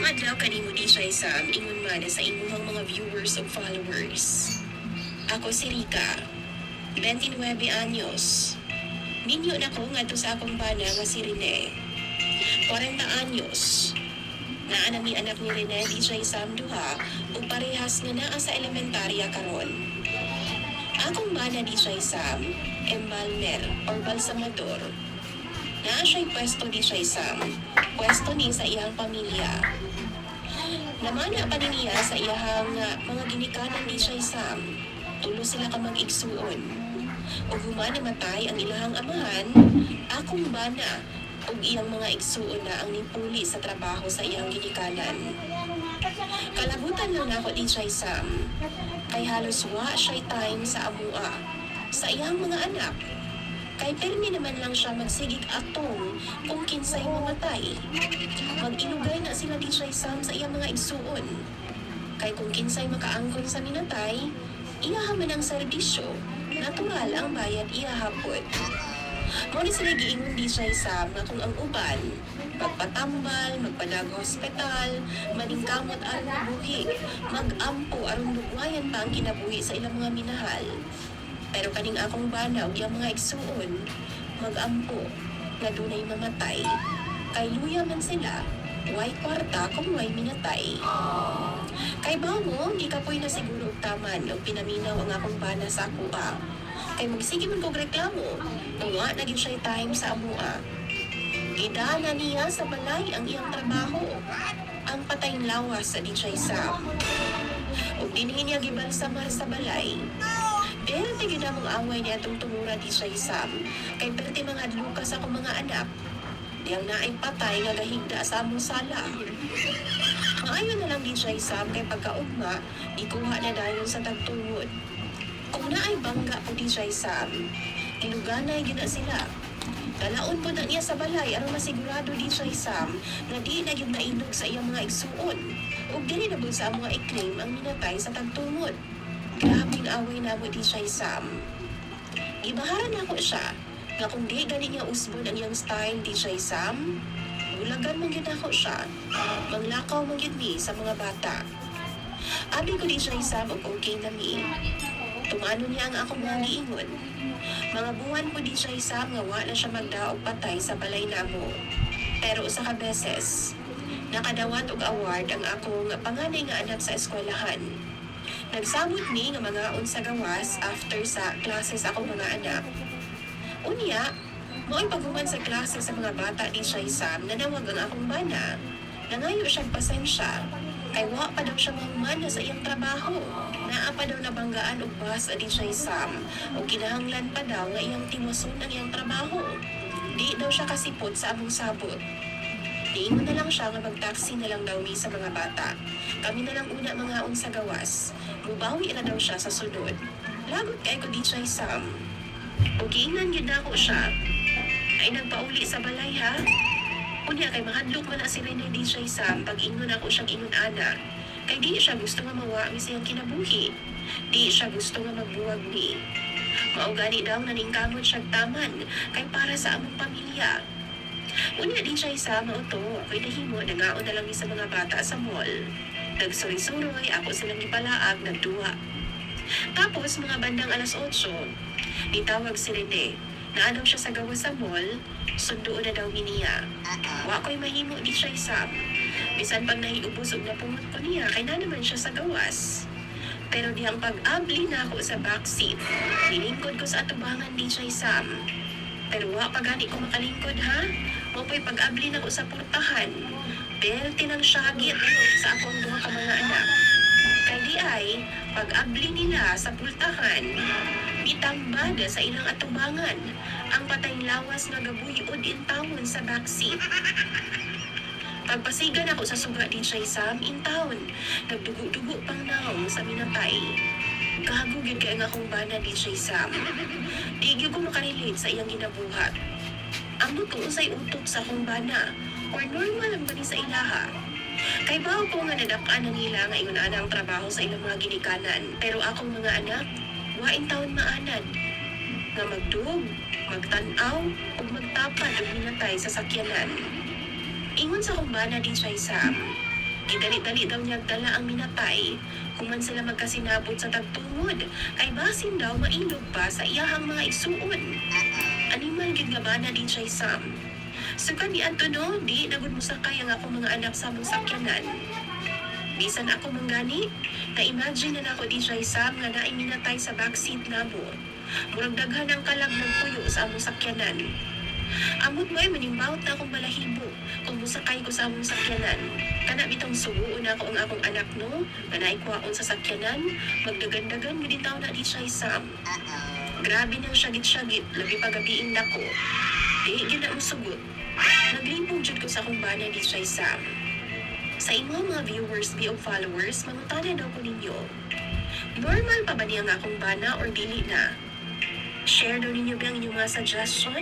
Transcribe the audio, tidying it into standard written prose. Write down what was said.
adlaw kanimo di siya Sam, ingon man sa imuhang mga viewers ug followers. Ako si Rika, 29 anyos. Ninyo na ko ngadto sa akong bana nga si Rene, 40 anyos. Naa na mi anak ni Rene di siya Sam duha ug parehas nga naa sa elementarya karon. Akong bana di siya Sam, embalmer or balsamador. Naa siya'y pwesto di siya Sam, pwesto ni sa iyang pamilya. Namana pa niya sa iyahang mga ginikanan ni siya Sam, tulo sila ka mag-igsuon. Ug human namatay ang ilahang amahan, akong bana ug iyang mga igsuon na ang nipuli sa trabaho sa iyang ginikanan. Kalabutan lang nako di siya Sam, kay halos wa siya'y time sa amua, sa iyang mga anak. Kay permi naman lang siya magsigig atong kung kinsay mamatay. Mag-inugay na sila di siya Sam sa iyang mga igsuon. Kay kung kinsay makaangkon sa minatay, iyahaman ang serbisyo, natural ang bayad iyahapon. Muna sila giingon di siya Sam na kung ang uban, magpatambal, magpadag hospital, maningkamot aron mabuhi, mag-ampo aron lugwayan pa ang kinabuhi sa ilang mga minahal. Pero kaning akong bana ug iyang mga igsuon, mag-ampo nga dunay mamatay. Kay luya man sila, way kwarta kung way minatay. Kay bango, gikapoy na siguro og taman ug pinaminaw ang akong bana sa akua. Kay magsige man kog reklamo, nga na gyud siya time sa amua. Gidana niya sa balay ang iyang trabaho, ang patayng lawas sa DJ Sam. Ug dinhi niya gibalsamar sa balay. Pero tigid na mong away niya itong tumura di siya Sam, kay perti mga adluka sa akong mga anak. Diyang naay patay nga gahigda sa among sala. Maayon na lang di siya Sam, kay pagkaugma, ikuha na dayon sa tagtungod. Kung naay bangga po di siya Sam, inuganay gina sila. Dalaon po na niya sa balay aron masigurado di siya Sam na di na yun nailog sa iyang mga igsuon. Ug dili na sa mga i-claim ang minatay sa tagtungod. Grabing away na mo di siya Sam. Ibaharan ako siya nga kung di gani niya usbon ang iyang style di siya Sam, bulagan man yun ako siya. Manglakaw man yun mi sa mga bata. Abi ko di siya Sam ug okay na mi. Tumano niya ang akong mga giingon. Mga buwan ko di siya Sam nga wa na siya magdaog patay sa balay namo. Pero usa ka beses, nakadawat og award ang akong panganay nga anak sa eskwelahan. Nagsabot ni nga mga sa gawas after sa klase sa akong mga anak. Unya, mo'y paghuman sa klase sa mga bata ni siya Sam, nanawag ang akong bana. Nangayo siyang pasensya, kay wa pa daw siya mahumana sa iyang trabaho. Naa pa daw nabanggaan og bus adi siya Sam, o kinahanglan pa daw nga iyang tiwason ang iyang trabaho. Di daw siya kasipot sa among sabot. Diingon na lang siya nga mag-taxi na lang daw mi sa mga bata. Kami na lang una mga sa gawas. Mubawi na daw siya sa sunod. Lagot kay ko di siya Sam. O giingnan yun na ako siya. Ay nagpauli sa balay ha. Unya kay mahadlok man na si Rene di siya Sam pag ingon ako siyang ingon ana. Kay di siya gusto nga mawami siyang kinabuhi. Di siya gusto nga magbuwag ni. Maugani daw naningkamot siyang taman kay para sa among pamilya. Unya di siya Sam mauto. Kay nahimo nagaon na lang ni sa mga bata sa mall. Nagsuroy-suroy, ako silang gipalaag, nagduwa. Tapos, mga bandang alas 8, nitawag si Rene. Naadaw siya sa gawas sa mall, sundoon na daw niya. Wa ko'y mahimo di siya Sam. Bisan pag nahiubos og napungot ko niya, kay na naman siya sa gawas. Pero diyang pag-abli na ako sa backseat, nilingkod ko sa atubangan di siya Sam. Pero wa pa gani ko makalingkod ha, mo po'y pag-abli na ko sa portahan. Belte ng syagit sa akong duha ka mga anak. Kay di ay, pag-abli nila sa pultahan, bitambada sa ilang atubangan, ang patayng lawas nga gabuyod in tawon sa backseat. Pagpasigan ako sa suga din siya Sam in town, nagdugo-dugo pang naong sa minatay. Kahagugid kay ang akong bana din siya Sam. Di gyud ko makarelate sa iyang ginabuhat. Ambot ko usay utok sa akong bana, or normal lang ba ni sa ilaha. Kay bawo ko nga nadakaan na nila nga ingon ana ang trabaho sa ilang mga ginikanan, pero akong mga anak, wain taon maanad. Nga magdug, magtanaw, o magtapad o minatay sa sakyanan. Ingon sa akong bana din siya Sam, Gidali-dali daw niya dala ang minatay. Human sila magkasinabot sa tagtungod, kay basin daw mailog pa sa iyahang mga igsuon. Animal gid nga bana di siya Sam. Sugad ni Antono, di nagud mo sakay ang akong mga anak sa among sakyanan. Bisan ako manggani, na-imagine na ako di siya Sam nga naay minatay sa backseat namo. Murag daghan ang kalag ng puyo sa among sakyanan. Amot mo'y manimbawt na akong balahibo kung musakay ko sa among sakyanan. Kana bitong suguon ako ang akong anak no, nga naikwaon sa sakyanan, magdagan-dagan guditaw na di siya Sam. Grabe nang syagit-syagit, labi pa gabiing nako. Di gina ang sugot. Naglimpong jud ko sa akong bana di siya Sam. Sa imo mga viewers o followers, mangutanan daw ko ninyo. Normal pa ba niya nga akong bana or dili na? Share daw ninyo ba ang inyong mga suggestion?